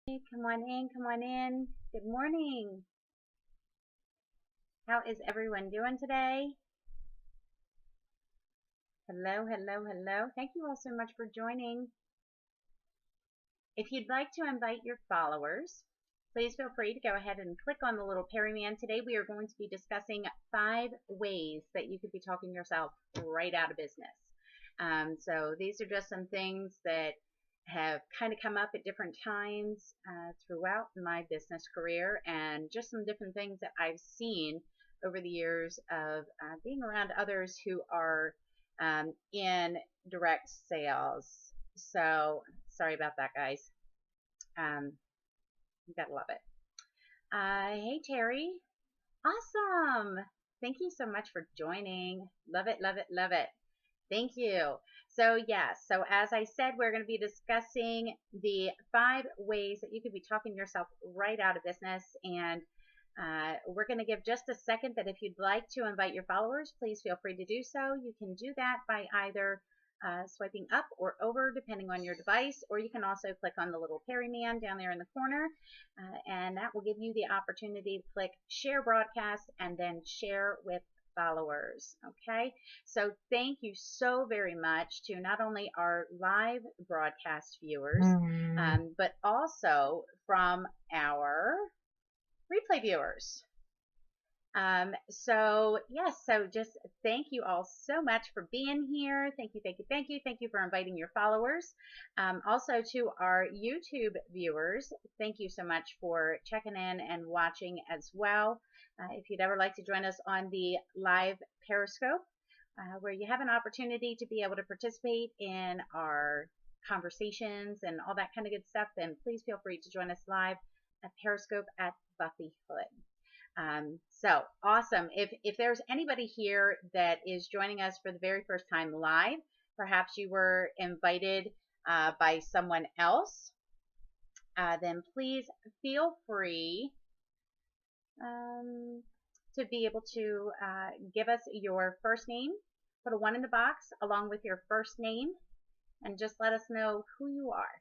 Hey, come on in, come on in. Good morning. How is everyone doing today? Hello, hello, hello. Thank you all so much for joining. If you'd like to invite your followers, please feel free to go ahead and click on the little Perryman. Today we are going to be discussing 5 ways that you could be talking yourself right out of business. So these are just some things that have kind of come up at different times throughout my business career, and just some different things that I've seen over the years of being around others who are in direct sales. So sorry about that, guys. Um, you gotta love it. Hey, Terry. Awesome. Thank you so much for joining. Love it, love it, love it. Thank you. So, yes, so as I said, we're going to be discussing the 5 ways that you could be talking yourself right out of business. And we're going to give just a second that if you'd like to invite your followers, please feel free to do so. You can do that by either swiping up or over, depending on your device, or you can also click on the little Perryman down there in the corner, and that will give you the opportunity to click share broadcast and then share with followers. Okay, so thank you so very much to not only our live broadcast viewers, but also from our replay viewers. So yes, so just thank you all so much for being here. Thank you, thank you, thank you. Thank you for inviting your followers. Also to our YouTube viewers, thank you so much for checking in and watching as well. If you'd ever like to join us on the live Periscope, where you have an opportunity to be able to participate in our conversations and all that kind of good stuff, then please feel free to join us live at Periscope at Buffy Hood. So awesome. If there's anybody here that is joining us for the very first time live, perhaps you were invited by someone else, then please feel free to be able to give us your first name, put a 1 in the box along with your first name, and just let us know who you are.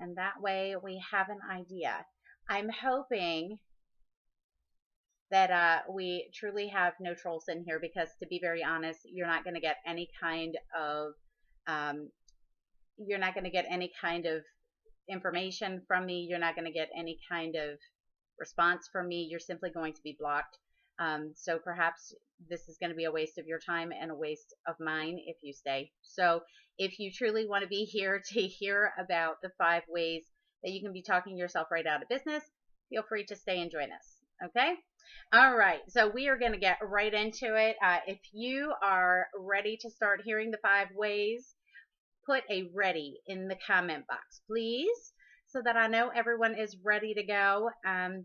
And that way we have an idea. I'm hoping that we truly have no trolls in here, because to be very honest, you're not going to get any kind of information from me. You're not going to get any kind of response from me. You're simply going to be blocked. So perhaps this is going to be a waste of your time and a waste of mine if you stay. So if you truly want to be here to hear about the 5 ways that you can be talking yourself right out of business, feel free to stay and join us. Okay? All right, so we are going to get right into it. If you are ready to start hearing the 5 ways, put a ready in the comment box, please, so that I know everyone is ready to go,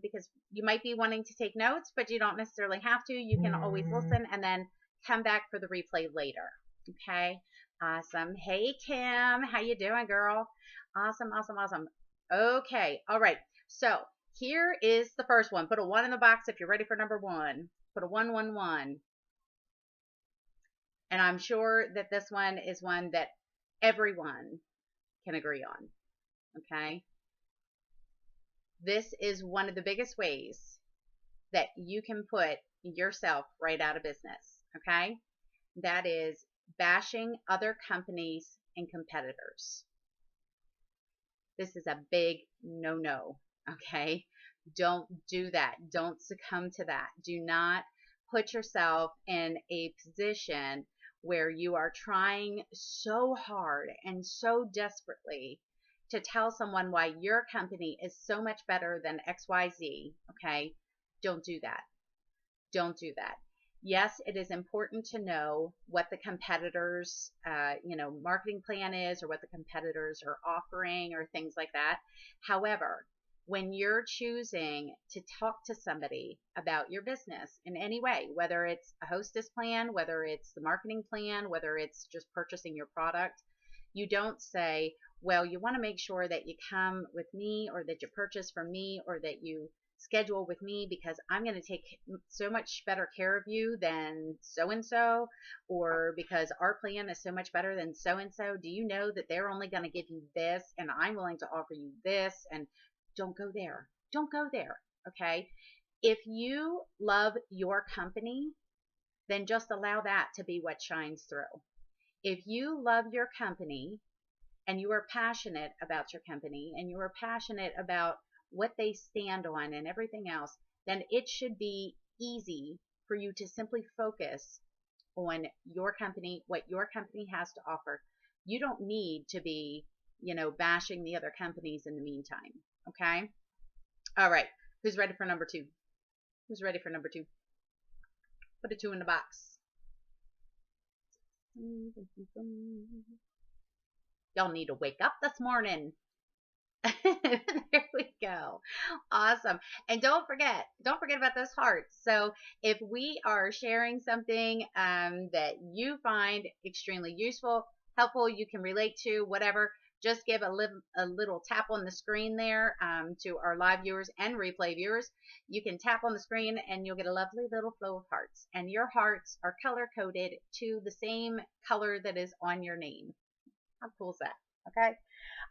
because you might be wanting to take notes, but you don't necessarily have to. You can always listen and then come back for the replay later. Okay, awesome. Hey, Kim, how you doing, girl? Awesome, awesome, awesome. Okay, all right, so here is the first one. Put a 1 in the box if you're ready for number 1. Put a 1, 1, 1. And I'm sure that this one is one that everyone can agree on. Okay? This is one of the biggest ways that you can put yourself right out of business. Okay? That is bashing other companies and competitors. This is a big no-no. Okay? Don't do that. Don't succumb to that. Do not put yourself in a position where you are trying so hard and so desperately to tell someone why your company is so much better than XYZ. Okay? Don't do that. Don't do that. Yes, it is important to know what the competitors, marketing plan is, or what the competitors are offering, or things like that. However, when you're choosing to talk to somebody about your business in any way, whether it's a hostess plan, whether it's the marketing plan, whether it's just purchasing your product, you don't say, well, you want to make sure that you come with me, or that you purchase from me, or that you schedule with me, because I'm going to take so much better care of you than so-and-so, or because our plan is so much better than so-and-so. Do you know that they're only going to give you this, and I'm willing to offer you this? And don't go there. Don't go there. Okay. If you love your company, then just allow that to be what shines through. If you love your company and you are passionate about your company and you are passionate about what they stand on and everything else, then it should be easy for you to simply focus on your company, what your company has to offer. You don't need to be, bashing the other companies in the meantime. Okay. All right. Who's ready for number 2? Who's ready for number 2? Put a 2 in the box. Y'all need to wake up this morning. There we go. Awesome. And don't forget about those hearts. So if we are sharing something that you find extremely useful, helpful, you can relate to, whatever, just give a little tap on the screen there to our live viewers and replay viewers. You can tap on the screen and you'll get a lovely little flow of hearts. And your hearts are color coded to the same color that is on your name. How cool is that? Okay.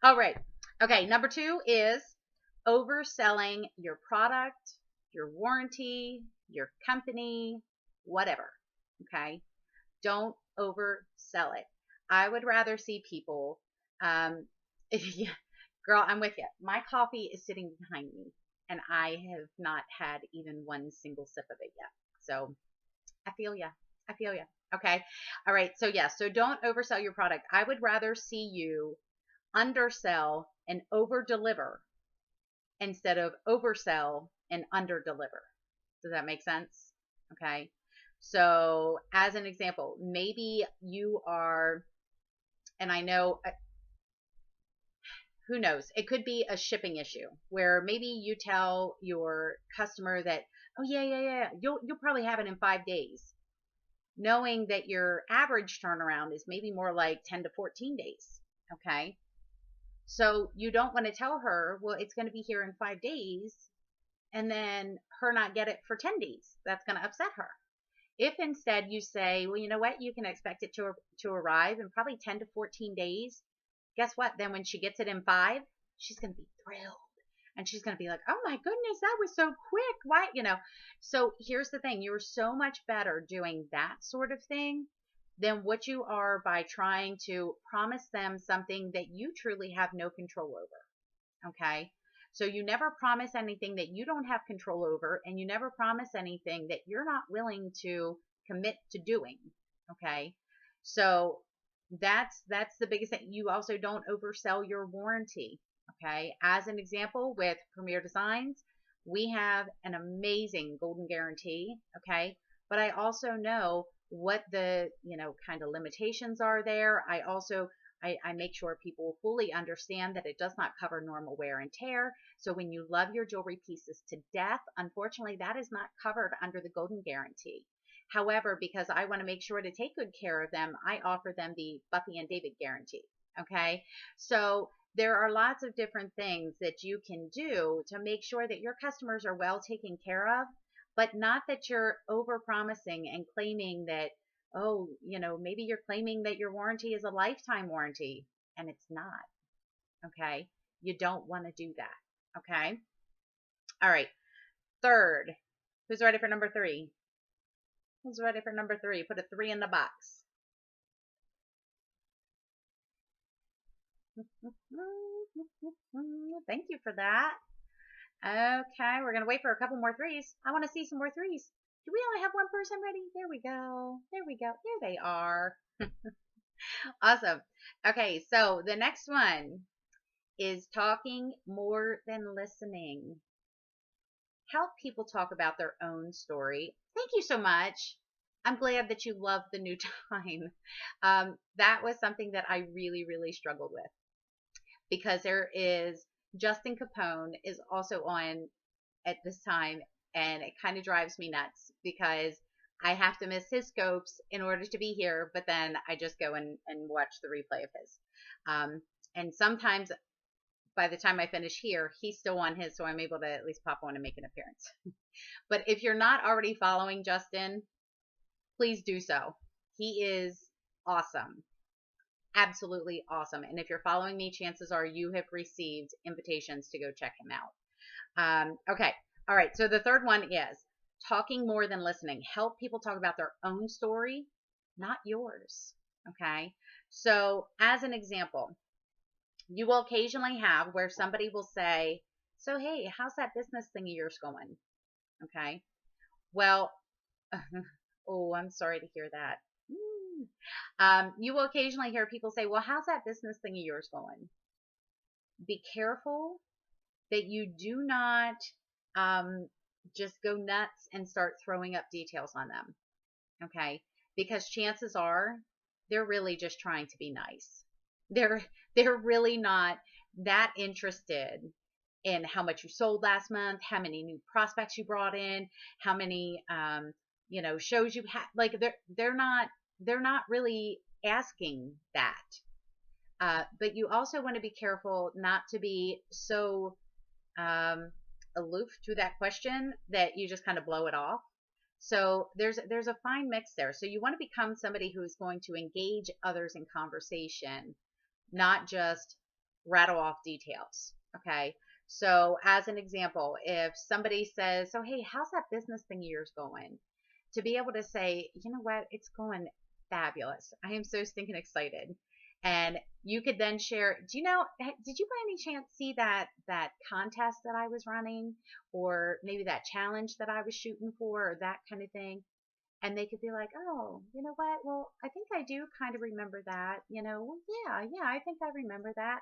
All right. Okay. Number 2 is overselling your product, your warranty, your company, whatever. Okay. Don't oversell it. I would rather see people, girl, I'm with you. My coffee is sitting behind me and I have not had even one single sip of it yet. So I feel ya. I feel ya. Okay. All right. So yes. So don't oversell your product. I would rather see you undersell and overdeliver instead of oversell and underdeliver. Does that make sense? Okay. So as an example, maybe you are, and I know, who knows, it could be a shipping issue where maybe you tell your customer that, oh yeah, you'll probably have it in 5 days, knowing that your average turnaround is maybe more like 10 to 14 days. Okay. So you don't want to tell her, well, it's going to be here in 5 days, and then her not get it for 10 days. That's going to upset her. If instead you say, well, you know what, you can expect it to arrive in probably 10 to 14 days, guess what? Then when she gets it in 5, she's going to be thrilled. And she's going to be like, oh my goodness, that was so quick. Why, So here's the thing. You're so much better doing that sort of thing than what you are by trying to promise them something that you truly have no control over. Okay. So you never promise anything that you don't have control over, and you never promise anything that you're not willing to commit to doing. Okay. So that's the biggest thing. You also don't oversell your warranty. Okay. As an example, with Premier Designs, we have an amazing golden guarantee. Okay. But I also know what the, kind of limitations are there. I make sure people fully understand that it does not cover normal wear and tear. So when you love your jewelry pieces to death, unfortunately, that is not covered under the golden guarantee. However, because I want to make sure to take good care of them, I offer them the Buffy and David guarantee. Okay. So there are lots of different things that you can do to make sure that your customers are well taken care of, but not that you're over promising and claiming that, oh, maybe you're claiming that your warranty is a lifetime warranty, and it's not. Okay. You don't want to do that. Okay. All right. Third, who's ready for number 3? Who's ready for number 3? Put a 3 in the box. Thank you for that. Okay, we're going to wait for a couple more 3s. I want to see some more 3s. Do we only have one person ready? There we go. There we go. There they are. Awesome. Okay, so the next one is talking more than listening. Help people talk about their own story. Thank you so much. I'm glad that you love the new time. That was something that I really, really struggled with, because there is Justin Capone is also on at this time, and it kind of drives me nuts because I have to miss his scopes in order to be here, but then I just go and watch the replay of his. And sometimes by the time I finish here, he's still on his, so I'm able to at least pop on and make an appearance. But if you're not already following Justin, please do so. He is awesome. absolutely awesome. And if you're following me, chances are you have received invitations to go check him out. Okay. All right. So the third one is talking more than listening. Help people talk about their own story, not yours. Okay. So as an example, you will occasionally have where somebody will say, so, hey, how's that business thing of yours going? Okay. Well, oh, I'm sorry to hear that. You will occasionally hear people say, well, how's that business thing of yours going? Be careful that you do not just go nuts and start throwing up details on them. Okay. Because chances are they're really just trying to be nice. They're, they're really not that interested in how much you sold last month, how many new prospects you brought in, how many, shows you had. Like they're not really asking that. But you also want to be careful not to be so um, aloof to that question that you just kind of blow it off. So there's a fine mix there. So you want to become somebody who is going to engage others in conversation, not just rattle off details. Okay. So as an example, if somebody says, so hey, how's that business thing of yours going? To be able to say, you know what, it's going fabulous. I am so stinking excited. And you could then share, do you know, did you by any chance see that contest that I was running, or maybe that challenge that I was shooting for, or that kind of thing? And they could be like, oh, you know what? Well, I think I do kind of remember that. Well, yeah, I think I remember that.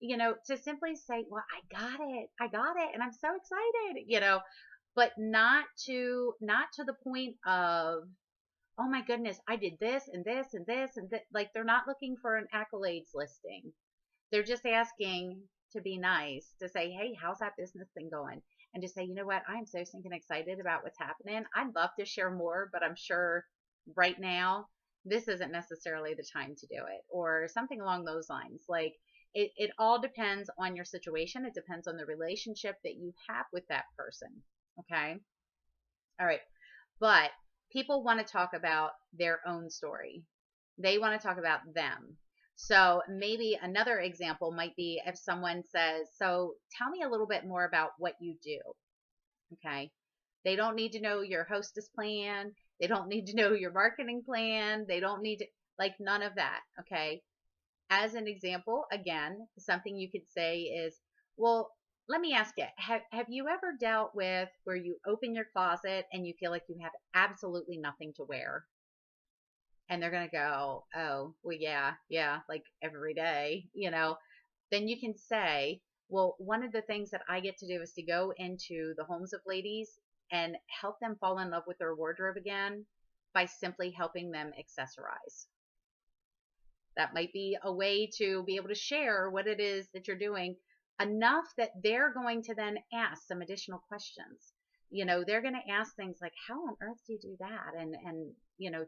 To simply say, well, I got it, and I'm so excited. But not to the point of, oh my goodness, I did this and this and this and that. Like they're not looking for an accolades listing. They're just asking to be nice, to say, hey, how's that business thing going? And to say, you know what, I'm so stinking excited about what's happening. I'd love to share more, but I'm sure right now this isn't necessarily the time to do it, or something along those lines. Like it all depends on your situation. It depends on the relationship that you have with that person. Okay. All right. But people want to talk about their own story. They want to talk about them. So maybe another example might be if someone says, so tell me a little bit more about what you do. Okay. They don't need to know your hostess plan. They don't need to know your marketing plan. They don't need to, like, none of that. Okay. As an example, again, something you could say is, well, let me ask you, have you ever dealt with where you open your closet and you feel like you have absolutely nothing to wear? And they're going to go, oh, well, yeah, like every day. Then you can say, well, one of the things that I get to do is to go into the homes of ladies and help them fall in love with their wardrobe again by simply helping them accessorize. That might be a way to be able to share what it is that you're doing enough that they're going to then ask some additional questions. They're going to ask things like, how on earth do you do that? And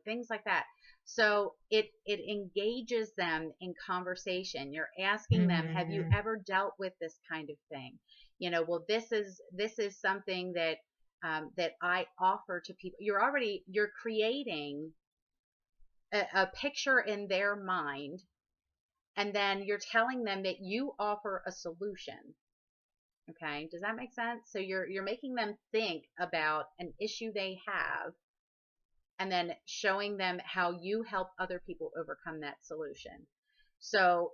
things like that. So it engages them in conversation. You're asking them, have you Mm-hmm. ever dealt with this kind of thing? Well, this is something that I offer to people. You're creating a picture in their mind, and then you're telling them that you offer a solution. Okay, does that make sense? So you're making them think about an issue they have, and then showing them how you help other people overcome that solution. So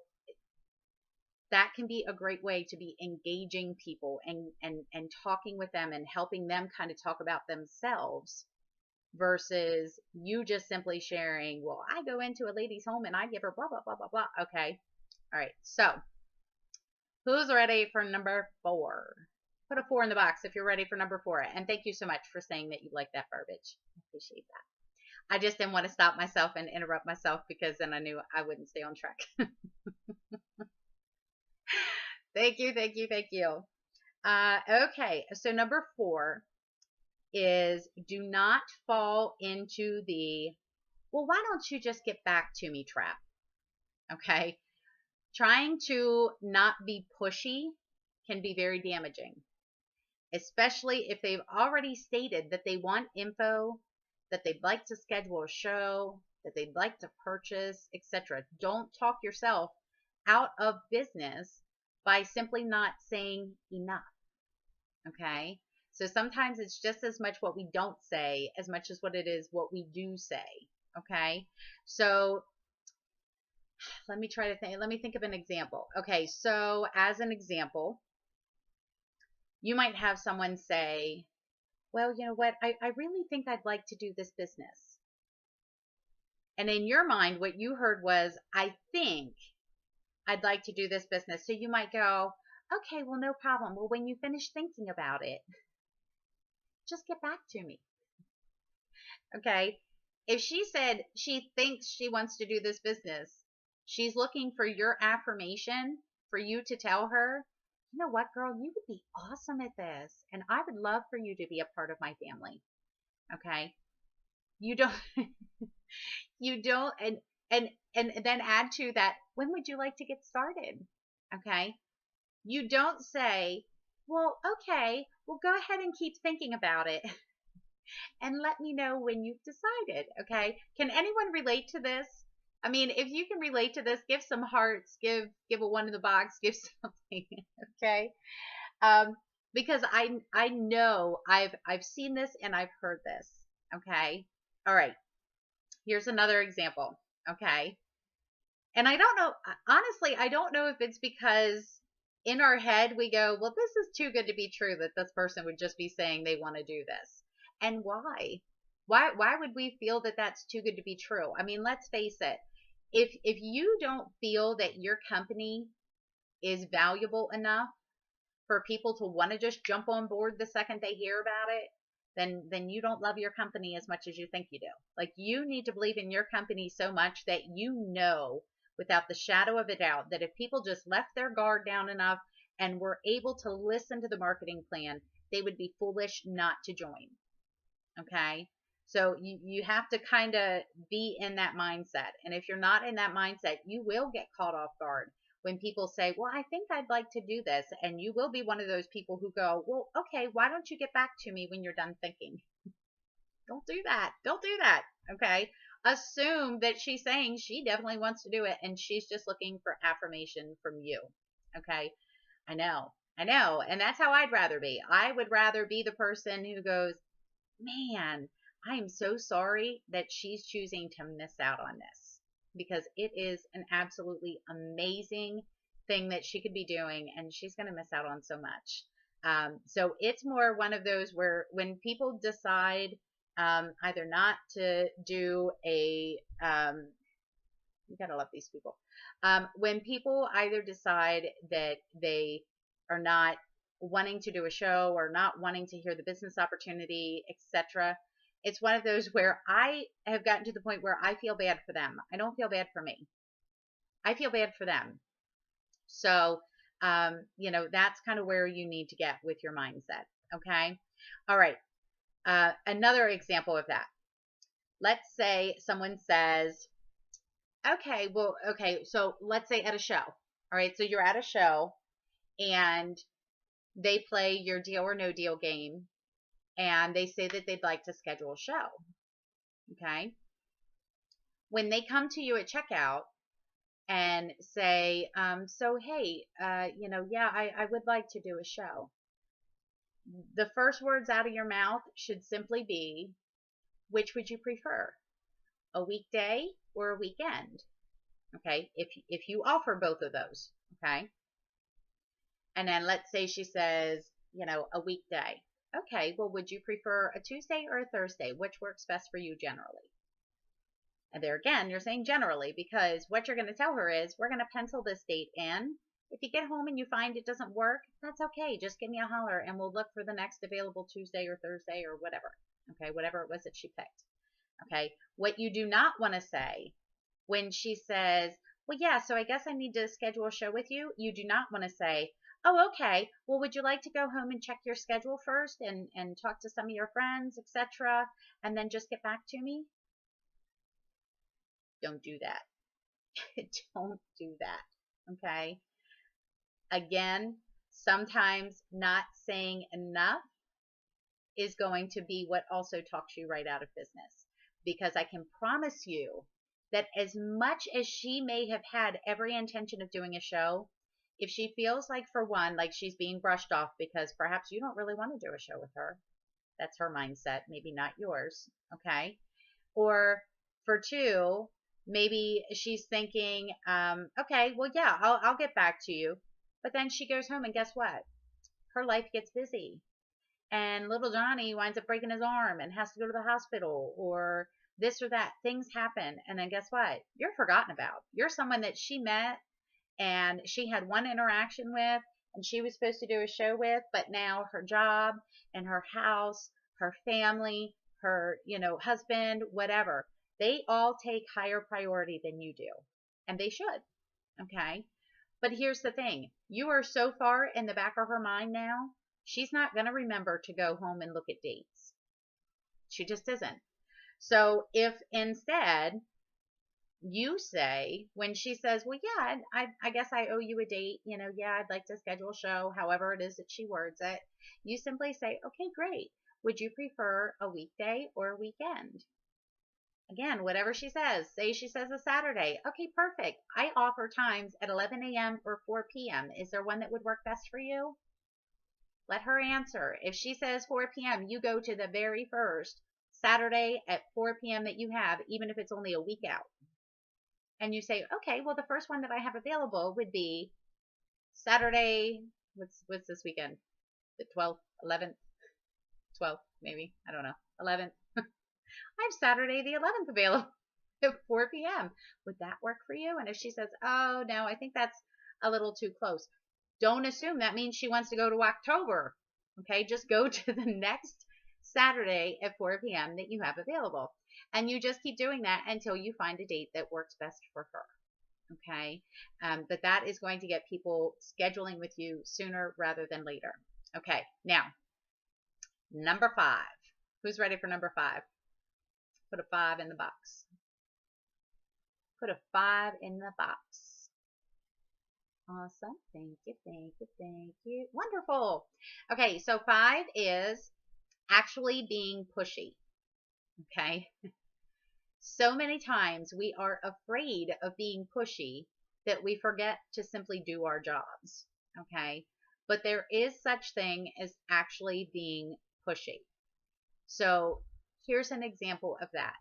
that can be a great way to be engaging people and talking with them and helping them kind of talk about themselves, versus you just simply sharing, well, I go into a lady's home and I give her blah blah blah blah blah. Okay. All right. So who's ready for number 4? Put a 4 in the box if you're ready for number 4. And thank you so much for saying that you like that verbiage. I appreciate that. I just didn't want to stop myself and interrupt myself, because then I knew I wouldn't stay on track. Thank you, thank you, thank you. Okay, so number 4 is, do not fall into the, well, why don't you just get back to me trap? Okay. Trying to not be pushy can be very damaging, especially if they've already stated that they want info, that they'd like to schedule a show, that they'd like to purchase, etc. Don't talk yourself out of business by simply not saying enough. Okay? So sometimes it's just as much what we don't say as much as what it is what we do say. Okay? So let me think of an example. Okay, so as an example, you might have someone say, well, you know what, I really think I'd like to do this business. And in your mind, what you heard was, I think I'd like to do this business. So you might go, okay, well, no problem. Well, when you finish thinking about it, just get back to me. Okay. If she said she thinks she wants to do this business, she's looking for your affirmation for you to tell her, you know what, girl, you would be awesome at this. And I would love for you to be a part of my family. Okay. You don't, you don't, and then add to that, when would you like to get started? Okay. You don't say, well, okay, well, go ahead and keep thinking about it and let me know when you've decided. Okay. Can anyone relate to this? I mean, if you can relate to this, give some hearts, give a one in the box, give something. Okay. Because I know I've seen this and I've heard this. Okay. All right. Here's another example. Okay. And I don't know, honestly, I don't know if it's because in our head we go, well, this is too good to be true that this person would just be saying they want to do this. And why? Why would we feel that that's too good to be true? I mean, let's face it. If you don't feel that your company is valuable enough for people to want to just jump on board the second they hear about it, then you don't love your company as much as you think you do. Like, you need to believe in your company so much that you know without the shadow of a doubt that if people just left their guard down enough and were able to listen to the marketing plan, they would be foolish not to join. Okay? So you have to kind of be in that mindset. And if you're not in that mindset, you will get caught off guard when people say, well, I think I'd like to do this. And you will be one of those people who go, well, okay, why don't you get back to me when you're done thinking? Don't do that. Don't do that. Okay. Assume that she's saying she definitely wants to do it and she's just looking for affirmation from you. Okay. I know. And that's how I'd rather be. I would rather be the person who goes, man, I am so sorry that she's choosing to miss out on this, because it is an absolutely amazing thing that she could be doing and she's going to miss out on so much. So it's more one of those where when people decide either not to do you gotta love these people. When people either decide that they are not wanting to do a show or not wanting to hear the business opportunity, etc., it's one of those where I have gotten to the point where I feel bad for them. I don't feel bad for me. I feel bad for them. So, that's kind of where you need to get with your mindset. Okay. All right. Another example of that. Let's say someone says, okay, so let's say at a show. All right. So you're at a show and they play your deal or no deal game and they say that they'd like to schedule a show. Okay. When they come to you at checkout and say, so, hey, yeah, I would like to do a show. The first words out of your mouth should simply be, which would you prefer? A weekday or a weekend? Okay. If you offer both of those. Okay. And then let's say she says, a weekday. Okay, well, would you prefer a Tuesday or a Thursday? Which works best for you generally? And there again, you're saying generally, because what you're going to tell her is, we're going to pencil this date in. If you get home and you find it doesn't work, that's okay. Just give me a holler and we'll look for the next available Tuesday or Thursday or whatever. Okay, whatever it was that she picked. Okay, what you do not want to say when she says, well, yeah, so I guess I need to schedule a show with you. You do not want to say, oh, okay, well, would you like to go home and check your schedule first and talk to some of your friends, etc., and then just get back to me? Don't do that. Don't do that. Okay. Again, sometimes not saying enough is going to be what also talks you right out of business, because I can promise you that as much as she may have had every intention of doing a show, if she feels like, for one, like she's being brushed off because perhaps you don't really want to do a show with her, that's her mindset, maybe not yours, okay? Or for two, maybe she's thinking, okay, well, yeah, I'll get back to you. But then she goes home and guess what? Her life gets busy. And little Johnny winds up breaking his arm and has to go to the hospital or this or that. Things happen. And then guess what? You're forgotten about. You're someone that she met and she had one interaction with and she was supposed to do a show with, but now her job and her house, her family, her, husband, whatever, they all take higher priority than you do. And they should. Okay. But here's the thing. You are so far in the back of her mind now, she's not going to remember to go home and look at dates. She just isn't. So if instead you say, when she says, well, yeah, I guess I owe you a date, yeah, I'd like to schedule a show, however it is that she words it, you simply say, okay, great. Would you prefer a weekday or a weekend? Again, whatever she says. Say she says a Saturday. Okay, perfect. I offer times at 11 a.m. or 4 p.m. Is there one that would work best for you? Let her answer. If she says 4 p.m., you go to the very first Saturday at 4 p.m. that you have, even if it's only a week out. And you say, okay, well, the first one that I have available would be Saturday. What's this weekend? The 12th, 11th, 12th, maybe. I don't know. 11th. I have Saturday the 11th available at 4 p.m. Would that work for you? And if she says, oh, no, I think that's a little too close. Don't assume that means she wants to go to October. Okay, just go to the next Saturday at 4 p.m. that you have available. And you just keep doing that until you find a date that works best for her. Okay, but that is going to get people scheduling with you sooner rather than later. Okay, now, number 5. Who's ready for number 5? Put a 5 in the box. Put a 5 in the box. Awesome. Thank you, thank you, thank you. Wonderful. Okay, so 5 is actually being pushy. Okay. So many times we are afraid of being pushy that we forget to simply do our jobs. Okay. But there is such thing as actually being pushy. So here's an example of that.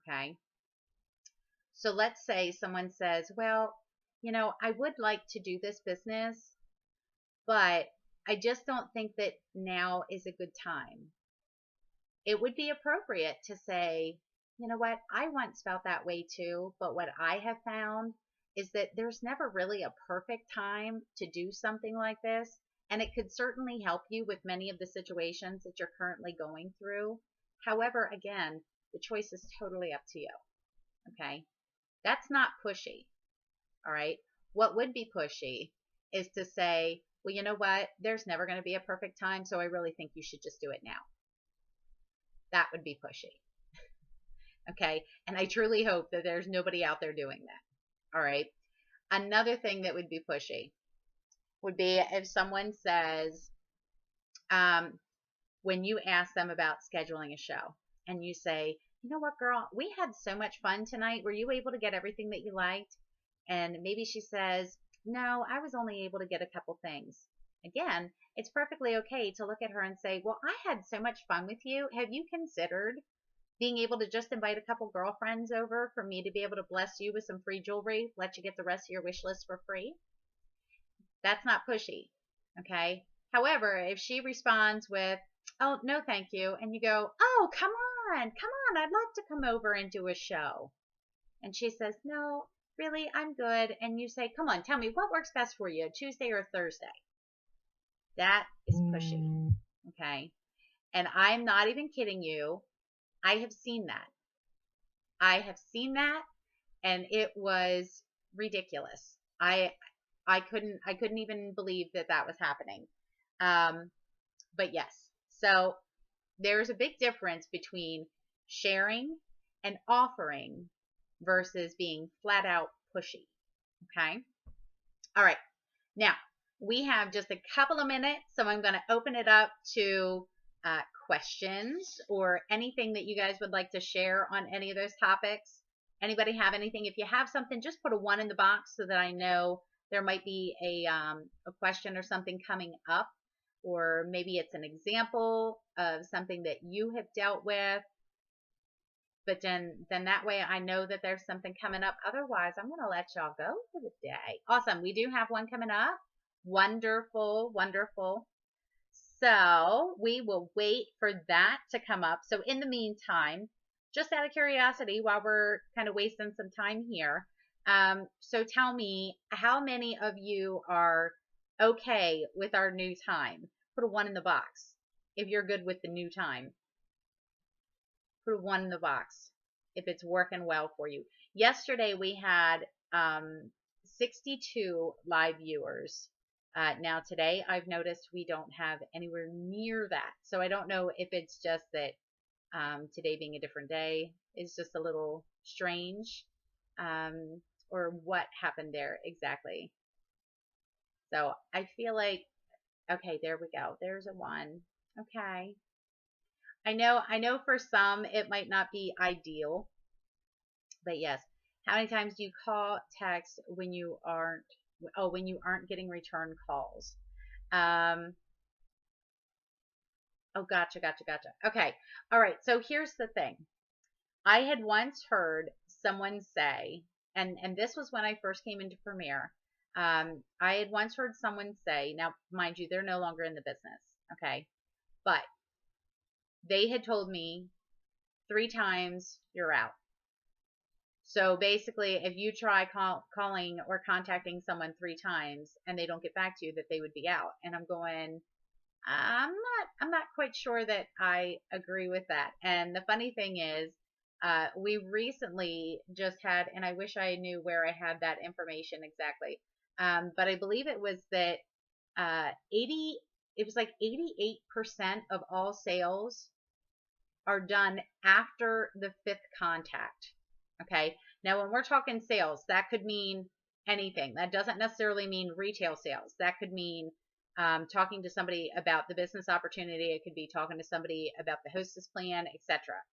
Okay. So let's say someone says, well, I would like to do this business, but I just don't think that now is a good time. It would be appropriate to say, you know what, I once felt that way too, but what I have found is that there's never really a perfect time to do something like this, and it could certainly help you with many of the situations that you're currently going through. However, again, the choice is totally up to you. Okay? That's not pushy. All right. What would be pushy is to say, well, you know what? There's never going to be a perfect time, so I really think you should just do it now. That would be pushy. Okay. And I truly hope that there's nobody out there doing that. All right. Another thing that would be pushy would be if someone says, when you ask them about scheduling a show and you say, you know what, girl, we had so much fun tonight. Were you able to get everything that you liked? And maybe she says, no, I was only able to get a couple things. Again, it's perfectly okay to look at her and say, well, I had so much fun with you. Have you considered being able to just invite a couple girlfriends over for me to be able to bless you with some free jewelry, let you get the rest of your wish list for free? That's not pushy. Okay. However, if she responds with, oh, no, thank you. And you go, oh, come on. I'd love to come over and do a show. And she says, no, really, I'm good. And you say, come on, tell me what works best for you, Tuesday or Thursday? That is pushy. Okay. And I'm not even kidding you. I have seen that. And it was ridiculous. I couldn't even believe that was happening. But yes, so there's a big difference between sharing and offering versus being flat out pushy. Okay. All right. Now we have just a couple of minutes, so I'm going to open it up to questions or anything that you guys would like to share on any of those topics. Anybody have anything? If you have something, just put a 1 in the box so that I know there might be a question or something coming up, or maybe it's an example of something that you have dealt with. But then that way I know that there's something coming up. Otherwise, I'm going to let y'all go for the day. Awesome. We do have one coming up. Wonderful, wonderful. So we will wait for that to come up. So in the meantime, just out of curiosity, while we're kind of wasting some time here, so tell me, how many of you are okay with our new time? Put a 1 in the box if you're good with the new time. Put a 1 in the box if it's working well for you. Yesterday we had 62 live viewers. Now today I've noticed we don't have anywhere near that. So I don't know if it's just that today being a different day is just a little strange, or what happened there exactly. So I feel like, okay, there we go. There's a 1. Okay. I know for some it might not be ideal, but yes. How many times do you call, text when you aren't, when you aren't getting return calls? Oh, gotcha. Okay. All right. So here's the thing. I had once heard someone say, and this was when I first came into Premiere. I had once heard someone say, now mind you, they're no longer in the business. Okay. But they had told me 3 times you're out. So basically, if you try calling or contacting someone 3 times and they don't get back to you, that they would be out. And I'm going, I'm not quite sure that I agree with that. And the funny thing is, we recently just had, and I wish I knew where I had that information exactly. But I believe it was that, 88% of all sales are done after the 5th contact. Okay. Now, when we're talking sales, that could mean anything. That doesn't necessarily mean retail sales. That could mean talking to somebody about the business opportunity. It could be talking to somebody about the hostess plan, etc.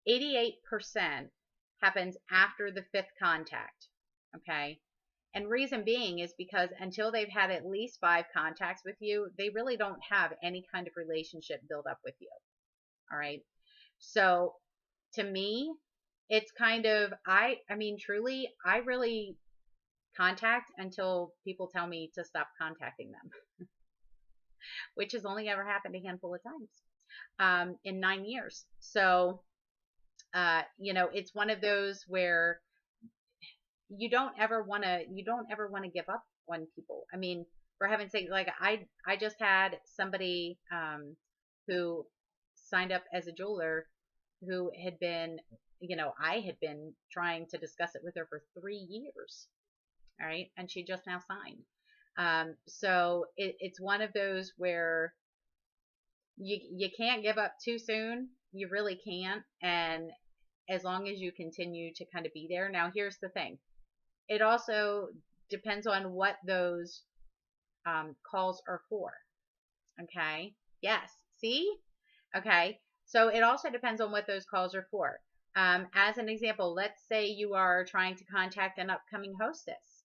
88% happens after the 5th contact. Okay. And reason being is because until they've had at least 5 contacts with you, they really don't have any kind of relationship built up with you. All right. So to me, it's kind of, I mean, truly, I really contact until people tell me to stop contacting them, which has only ever happened a handful of times in 9 years. So, it's one of those where you don't ever want to give up on people. I mean, for heaven's sake, like I just had somebody who signed up as a jeweler who had been, I had been trying to discuss it with her for 3 years. All right. And she just now signed. So it's one of those where you can't give up too soon. You really can't. And as long as you continue to kind of be there. Now, here's the thing. It also depends on what those calls are for. Okay. Yes. See? Okay. So it also depends on what those calls are for. As an example, let's say you are trying to contact an upcoming hostess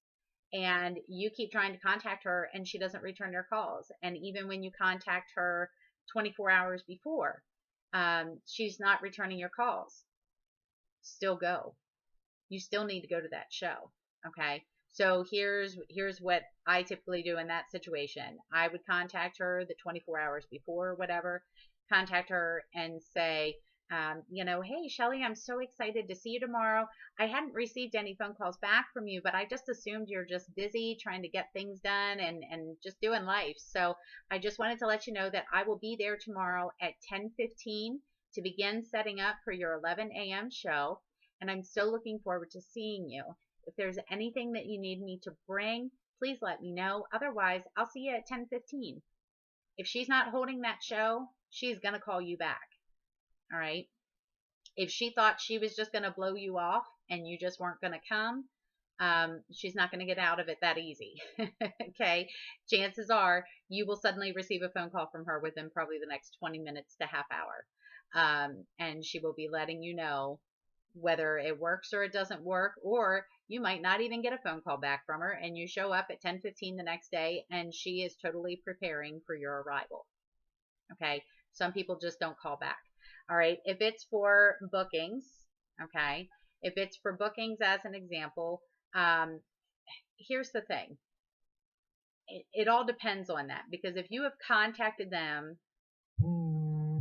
and you keep trying to contact her and she doesn't return your calls. And even when you contact her 24 hours before, she's not returning your calls. Still go. You still need to go to that show. Okay. So here's what I typically do in that situation. I would contact her the 24 hours before, whatever, contact her and say, hey, Shelly, I'm so excited to see you tomorrow. I hadn't received any phone calls back from you, but I just assumed you're just busy trying to get things done and just doing life. So I just wanted to let you know that I will be there tomorrow at 10:15 to begin setting up for your 11 a.m. show. And I'm so looking forward to seeing you. If there's anything that you need me to bring, please let me know. Otherwise, I'll see you at 10:15. If she's not holding that show, she's going to call you back. All right. If she thought she was just going to blow you off and you just weren't going to come, she's not going to get out of it that easy. Okay. Chances are you will suddenly receive a phone call from her within probably the next 20 minutes to half hour. And she will be letting you know whether it works or it doesn't work, or you might not even get a phone call back from her and you show up at 10:15 the next day and she is totally preparing for your arrival. Okay. Some people just don't call back. All right. If it's for bookings, okay. If it's for bookings, as an example, um, here's the thing. It all depends on that, because if you have contacted them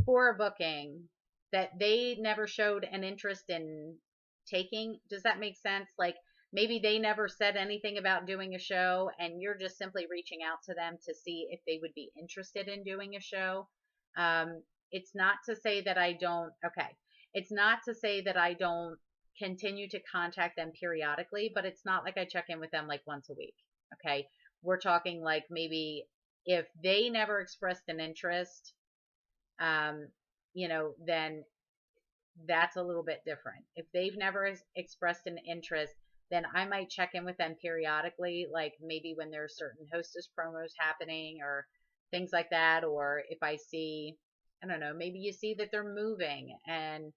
for a booking that they never showed an interest in taking, does that make sense? Like maybe they never said anything about doing a show and you're just simply reaching out to them to see if they would be interested in doing a show. It's not to say that I don't, okay. It's not to say that I don't continue to contact them periodically, but it's not like I check in with them like once a week. Okay. We're talking like maybe if they never expressed an interest, um, then that's a little bit different. If they've never expressed an interest, then I might check in with them periodically, like maybe when there's certain hostess promos happening or things like that. Or if I see, I don't know, maybe you see that they're moving and,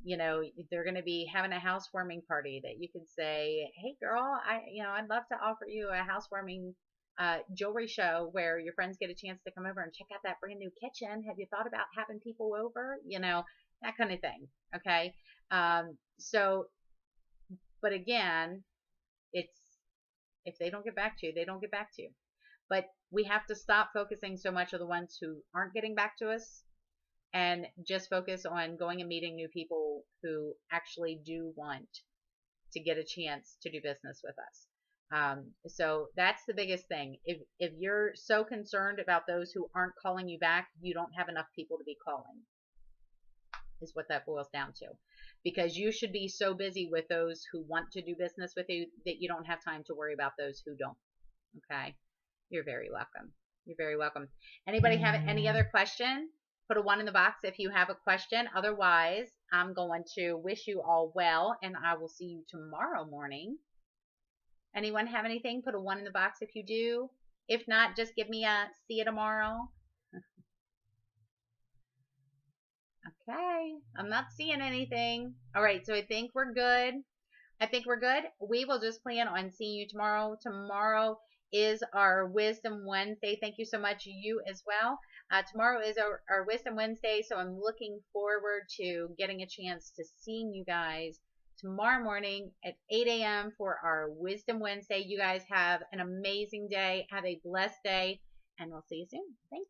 they're going to be having a housewarming party, that you could say, hey girl, I'd love to offer you a housewarming jewelry show where your friends get a chance to come over and check out that brand new kitchen. Have you thought about having people over? That kind of thing. Okay. So, but again, it's, if they don't get back to you, they don't get back to you. But we have to stop focusing so much on the ones who aren't getting back to us and just focus on going and meeting new people who actually do want to get a chance to do business with us. So that's the biggest thing. If you're so concerned about those who aren't calling you back, you don't have enough people to be calling, is what that boils down to. Because you should be so busy with those who want to do business with you that you don't have time to worry about those who don't. Okay. You're very welcome. You're very welcome. Anybody have any other question? Put a 1 in the box if you have a question. Otherwise, I'm going to wish you all well, and I will see you tomorrow morning. Anyone have anything? Put a 1 in the box if you do. If not, just give me a see you tomorrow. Okay. I'm not seeing anything. All right. So I think we're good. We will just plan on seeing you tomorrow. Tomorrow is our Wisdom Wednesday. Thank you so much. You as well. Tomorrow is our Wisdom Wednesday. So I'm looking forward to getting a chance to seeing you guys tomorrow morning at 8 a.m. for our Wisdom Wednesday. You guys have an amazing day. Have a blessed day, and we'll see you soon. Thanks.